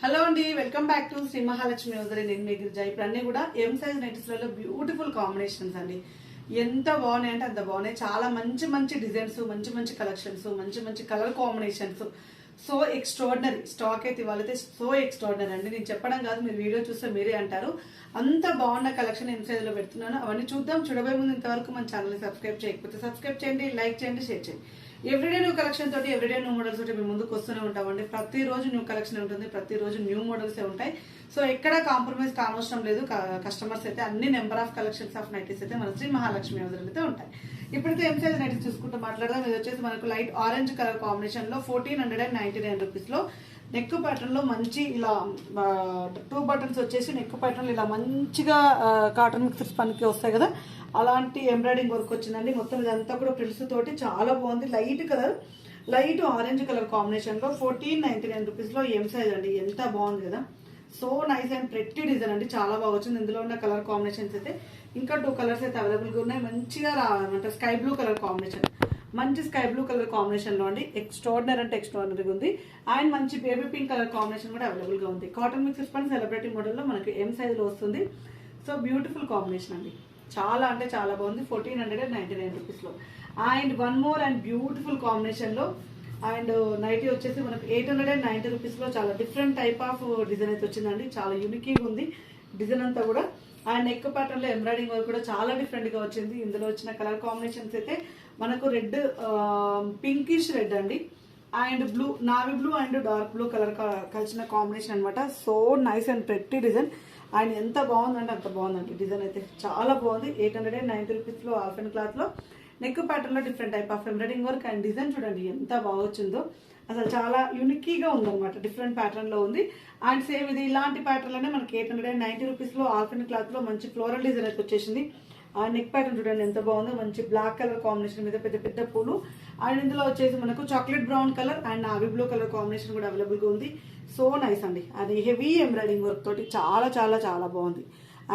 Hello అండి, welcome back to Shri Mahalakshmi hosiery. నేను మీ గిరిజా. ఇప్పుడు అన్ని కూడా ఎం సైజ్ నైటీస్లలో బ్యూటిఫుల్ కాంబినేషన్స్ అండి. ఎంత బాగున్నాయి అంటే అంత బాగున్నాయి. చాలా మంచి మంచి డిజైన్స్, మంచి మంచి కలెక్షన్స్, మంచి మంచి colour combinations. So extraordinary stock అయితే ఇవాళైతే సో ఎక్స్ట్రాడినరీ అండి. నేను చెప్పడం కాదు, మీరు వీడియో చూస్తే మీరే అంటారు. అంత బాగున్న కలెక్షన్ ఎం సైజ్ లో పెడుతున్నాను. అవన్నీ చూద్దాం. చూడబోయే ముందు ఇంతవరకు మన ఛానల్ సబ్స్క్రైబ్ చేయకపోతే సబ్స్క్రైబ్ చేయండి, లైక్ చేయండి, షేర్ చేయండి. ఎవ్రీడే న్యూ కలెక్షన్ తోటి, ఎవ్రీడే న్యూ మోడల్స్ తోటి మేము ముందుకు వస్తూనే ఉంటామండి. ప్రతిరోజు న్యూ కలెక్షన్ ఉంటుంది, ప్రతిరోజు న్యూ మోడల్స్ ఉంటాయి. సో ఎక్కడ కాంప్రమైజ్ కానవసరం లేదు. కస్టమర్స్ అయితే అన్ని number of collections of nighties అయితే మన శ్రీ మహాలక్ష్మి హౌజరీలో అయితే ఉంటాయి. ఇప్పుడైతే ఎం సైజ్ నైటీస్ చూసుకుంటూ మాట్లాడదాం. ఇది వచ్చేసి మనకు లైట్ ఆరెంజ్ కలర్ కాంబినేషన్ లో 1499 రూపీస్ లో నెక్ ప్యాటర్న్ లో మంచి ఇలా 2 బటన్స్ వచ్చేసి నెక్ ప్యాటర్న్ ఇలా మంచిగా కాటన్ మిక్సర్స్ పనికి వస్తాయి కదా, అలాంటి ఎంబ్రాయిడింగ్ వర్క్ వచ్చిందండి. మొత్తం ఇదంతా కూడా ప్రిల్స్ తోటి చాలా బాగుంది. Light colour, light orange colour combination లో 1499 రూపీస్ లో ఎం సైజ్ అండి. ఎంత బాగుంది కదా, so nice and pretty design అండి. చాలా బాగా వచ్చింది. ఇందులో ఉన్న కలర్ కాంబినేషన్స్ అయితే ఇంకా 2 కలర్స్ అయితే అవైలబుల్ గా ఉన్నాయి. మంచిగా రావాలంటే స్కై బ్లూ కలర్ కాంబినేషన్, మంచి స్కై బ్లూ కలర్ కాంబినేషన్ లో అండి. ఎక్స్ట్రాడినరీ అంటే ఎక్స్ట్రాడినరీగా ఉంది. అండ్ మంచి బేబీ పింక్ కలర్ కాంబినేషన్ కూడా అవైలబుల్ గా ఉంది. కాటన్ మిక్సెస్ పని సెలబ్రిటీ మోడల్ లో మనకి ఎం సైజ్ లో వస్తుంది. సో బ్యూటిఫుల్ కాంబినేషన్ అండి. చాలా అంటే చాలా బాగుంది. 1499 రూపీస్ లో. And one more and beautiful combination లో అండ్ నైటీ వచ్చేసి మనకు 890 రూపీస్ లో చాలా డిఫరెంట్ టైప్ ఆఫ్ డిజైన్ అయితే వచ్చిందండి. చాలా యూనిక్ గా ఉంది డిజైన్ అంతా కూడా. అండ్ నెక్ ప్యాటర్న్ లో ఎంబ్రాయిడింగ్ వర్క్ కూడా చాలా డిఫరెంట్ గా వచ్చింది. ఇందులో వచ్చిన కలర్ కాంబినేషన్స్ అయితే మనకు రెడ్, పింకిష్ రెడ్ అండి, and blue, navy blue and dark blue colour కలిసిన కాంబినేషన్ అనమాట. So nice and pretty design. And ఎంత బాగుందంటే అంత బాగుందండి. డిజైన్ అయితే చాలా బాగుంది. 890 రూపీస్ లో ఆల్ఫెన్ క్లాత్ లో నెక్ ప్యాటర్న్ లో different type of embroidering work and design చూడండి ఎంత బాగా వచ్చిందో. అసలు చాలా యూనిక్ గా ఉందన్నమాట. డిఫరెంట్ ప్యాటర్న్ లో ఉంది. అండ్ సేమ్ ఇది ఇలాంటి ప్యాటర్న్ లోనే మనకి 890 రూపీస్ లో ఆల్ఫెన్ క్లాత్ లో మంచి ఫ్లోరల్ డిజైన్ అయితే వచ్చేసింది. ఆ నెక్ ప్యాటర్న్ చూడండి ఎంత బాగుందో. మంచి బ్లాక్ కలర్ కాంబినేషన్ మీద పెద్ద పెద్ద పూలు. అండ్ ఇందులో వచ్చేసి మనకు chocolate brown colour and navy blue colour combination కూడా అవైలబుల్ గా ఉంది. సో నైస్ అండి. అది హెవీ ఎంబ్రాయిడింగ్ వర్క్ తోటి చాలా చాలా చాలా బాగుంది.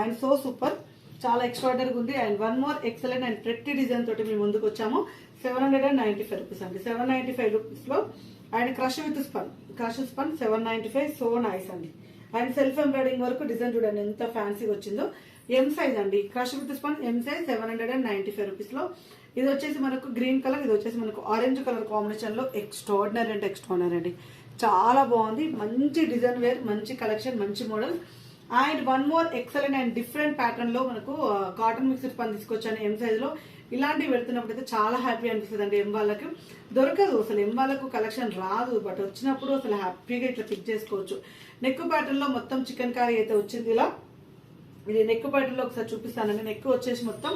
అండ్ సో సూపర్, చాలా ఎక్స్ట్రాడనరీగా ఉంది. And one more excellent and pretty design తోటి మేము ముందుకు వచ్చాము. 795 రూపీస్ అండి. 795 రూపీస్ లో and crush with spun, crush spun 795. So nice అండి. And self embroidering work design చూడండి ఎంత ఫ్యాన్సీగా వచ్చిందో. ఎం సైజ్ అండి. Crush with spun M size 795 rupees లో. ఇది వచ్చేసి మనకు గ్రీన్ కలర్, ఇది వచ్చేసి మనకు ఆరెంజ్ కలర్ కాంబినేషన్ లో ఎక్స్ట్రాడినరీ అంటే ఎక్స్ట్రాడినరీ అండి. చాలా బాగుంది. మంచి డిజైన్ వేర్, మంచి కలెక్షన్, మంచి model. And one more excellent and different pattern లో మనకు కాటన్ మిక్సర్ పని తీసుకొచ్చాను ఎం సైజ్ లో. ఇలాంటివి పెడుతున్నప్పుడు అయితే చాలా హ్యాపీ అనిపిస్తుంది అండి. ఎం వాళ్ళకి దొరకదు అసలు, ఎం వాళ్ళకు కలెక్షన్ రాదు, బట్ వచ్చినప్పుడు అసలు హ్యాపీగా ఇట్లా పిక్ చేసుకోవచ్చు. నెక్ ప్యాటర్న్ లో మొత్తం చికెన్ కర్రీ అయితే వచ్చింది. ఇలా ఇది నెక్ ప్యాటర్న్ లో ఒకసారి చూపిస్తానండి. నెక్ వచ్చేసి మొత్తం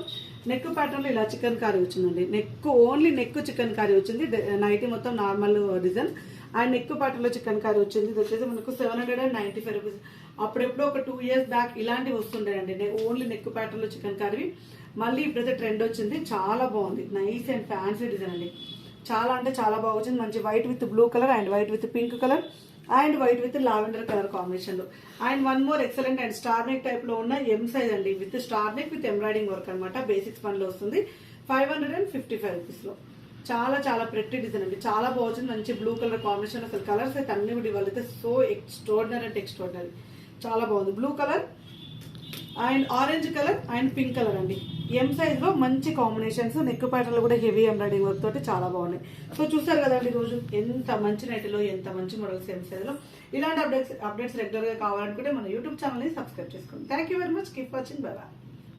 నెక్ ప్యాటర్న్ లో ఇలా చికెన్ కర్రీ వచ్చిందండి. Neck only neck chicken curry వచ్చింది. నైటీ మొత్తం normal design and neck pattern లో చికెన్ కర్రీ వచ్చింది. ఇది వచ్చేసి మనకు 795 రూపీస్. అప్పుడెప్పుడు ఒక 2 years బ్యాక్ ఇలాంటివి వస్తుంటాయండి, ఓన్లీ నెక్ ప్యాటర్న్ లో చికెన్ కర్రీ. మళ్ళీ ఇప్పుడైతే ట్రెండ్ వచ్చింది. చాలా బాగుంది. నైస్ అండ్ ఫ్యాన్సీ డిజైన్ అండి. చాలా అంటే చాలా బాగా వచ్చింది. మంచి white with blue colour and white with pink colour and white with lavender colour combination లో. And one more excellent and star neck type లో ఉన్న ఎం సైజ్ అండి. With star neck with embroidering work అనమాట. Basics పనిలో వస్తుంది. 555 rupees లో. చాలా చాలా ప్రెట్టి డిజైన్ అండి. చాలా బాగుంది. మంచి బ్లూ కలర్ కాంబినేషన్. అసలు కలర్స్ అయితే అన్ని కూడా ఇవాళ అయితే సో ఎక్స్ట్రాడినరీ అంటే ఎక్స్ట్రాడినరీ. చాలా బాగుంది. Blue colour and orange colour and pink colour అండి. ఎం సైజ్ లో మంచి కాంబినేషన్స్. నెక్ ప్యాటర్న్ లో కూడా హెవీ ఎంబ్రాయిడింగ్ వర్క్ తోటి చాలా బాగున్నాయి. సో చూసారు కదండి రోజు ఎంత మంచి నైటీలో ఎంత మంచి మోడల్స్ ఎం సైజ్ లో. ఇలాంటి అప్డేట్స్ రెగ్యులర్ గా కావాలనుకుంటే మన యూట్యూబ్ ఛానల్ ని సబ్స్క్రైబ్ చేసుకోండి. Thank you very much. Keep watching. By by.